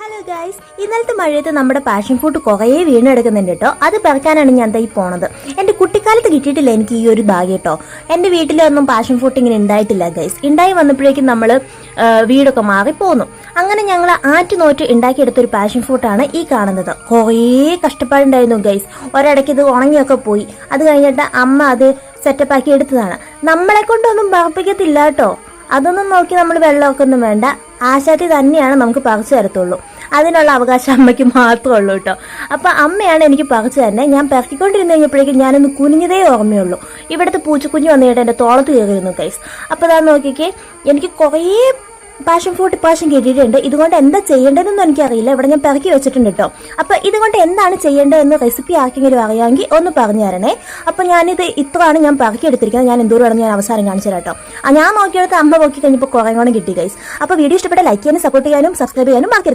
Hello guys, ഇന്നലത്തെ മഴയത്ത് നമ്മുടെ പാഷൻ ഫ്രൂട്ട് കുറേ വീണെടുക്കുന്നുണ്ട് കേട്ടോ. അത് പറിക്കാനാണ് ഞാൻ ഈ പോണത്. എൻ്റെ കുട്ടിക്കാലത്ത് കിട്ടിയിട്ടില്ല എനിക്ക് ഈ ഒരു ഭാഗ്യം കേട്ടോ. എൻ്റെ വീട്ടിലൊന്നും പാഷൻ ഫ്രൂട്ട് ഇങ്ങനെ ഉണ്ടായിട്ടില്ല ഗൈസ്. ഉണ്ടായി വന്നപ്പോഴേക്കും നമ്മൾ വീടൊക്കെ മാറിപ്പോന്നു. അങ്ങനെ ഞങ്ങൾ ആറ്റുനോറ്റ് ഉണ്ടാക്കിയെടുത്തൊരു പാഷൻ ഫ്രൂട്ടാണ് ഈ കാണുന്നത്. കുറേ കഷ്ടപ്പാടുണ്ടായിരുന്നു ഗൈസ്. ഒരിടയ്ക്ക് ഇത് ഉണങ്ങിയൊക്കെ പോയി. അത് കഴിഞ്ഞിട്ട് അമ്മ അത് സെറ്റപ്പാക്കി എടുത്തതാണ്. നമ്മളെ കൊണ്ടൊന്നും പറപ്പിക്കത്തില്ല കേട്ടോ. അതൊന്നും നോക്കി നമ്മൾ വെള്ളമൊക്കെ ഒന്നും വേണ്ട. ആശാത്തി തന്നെയാണ് നമുക്ക് പറിച്ചു തരത്തുള്ളൂ. അതിനുള്ള അവകാശം അമ്മയ്ക്ക് മാത്രമേ ഉള്ളൂ കേട്ടോ. അപ്പൊ അമ്മയാണ് എനിക്ക് പറിച്ചു തന്നെ. ഞാൻ പെറക്കിക്കൊണ്ടിരുന്ന് കഴിഞ്ഞപ്പോഴേക്കും ഞാനൊന്ന് കുനിഞ്ഞതേ ഓർമ്മയുള്ളൂ. ഇവിടുത്തെ പൂച്ചക്കുഞ്ഞ് വന്നിട്ട് എന്റെ തോളത്ത് കയറിയിരുന്നു ഗൈസ്. അപ്പൊ അതാ നോക്കിക്കേ, എനിക്ക് കുറേ പാഷൻ ഫ്രൂട്ട് ഇപ്രാവശ്യം കിട്ടിയിട്ടുണ്ട്. ഇതുകൊണ്ട് എന്താ ചെയ്യേണ്ടതെന്നൊന്നും എനിക്കറിയില്ല. ഇവിടെ ഞാൻ പെറക്കി വെച്ചിട്ടുണ്ട് കേട്ടോ. അപ്പൊ ഇതുകൊണ്ട് എന്താണ് ചെയ്യേണ്ടതെന്ന് റെസിപ്പി ആർക്കെങ്കിലും അറിയാമെങ്കിൽ ഒന്ന് പറഞ്ഞു തരണേ. അപ്പൊ ഞാനിത് ഇത്രയാണ് ഞാൻ പെറക്കി എടുത്തിരിക്കുന്നത്. ഞാൻ എന്തോരം ഞാൻ അവസാനം കാണിച്ചു തരാം കേട്ടോ. ഞാൻ നോക്കിയെടുത്ത് അമ്മ നോക്കി കഴിഞ്ഞപ്പോൾ കുറേ കൂടെ കിട്ടി ഗൈസ്. അപ്പൊ വീഡിയോ ഇഷ്ടപ്പെട്ട ലൈക്ക് ചെയ്യാനും സപ്പോർട്ട് ചെയ്യാനും സബ്സ്ക്രൈബ് ചെയ്യാനും മറക്കരുത്.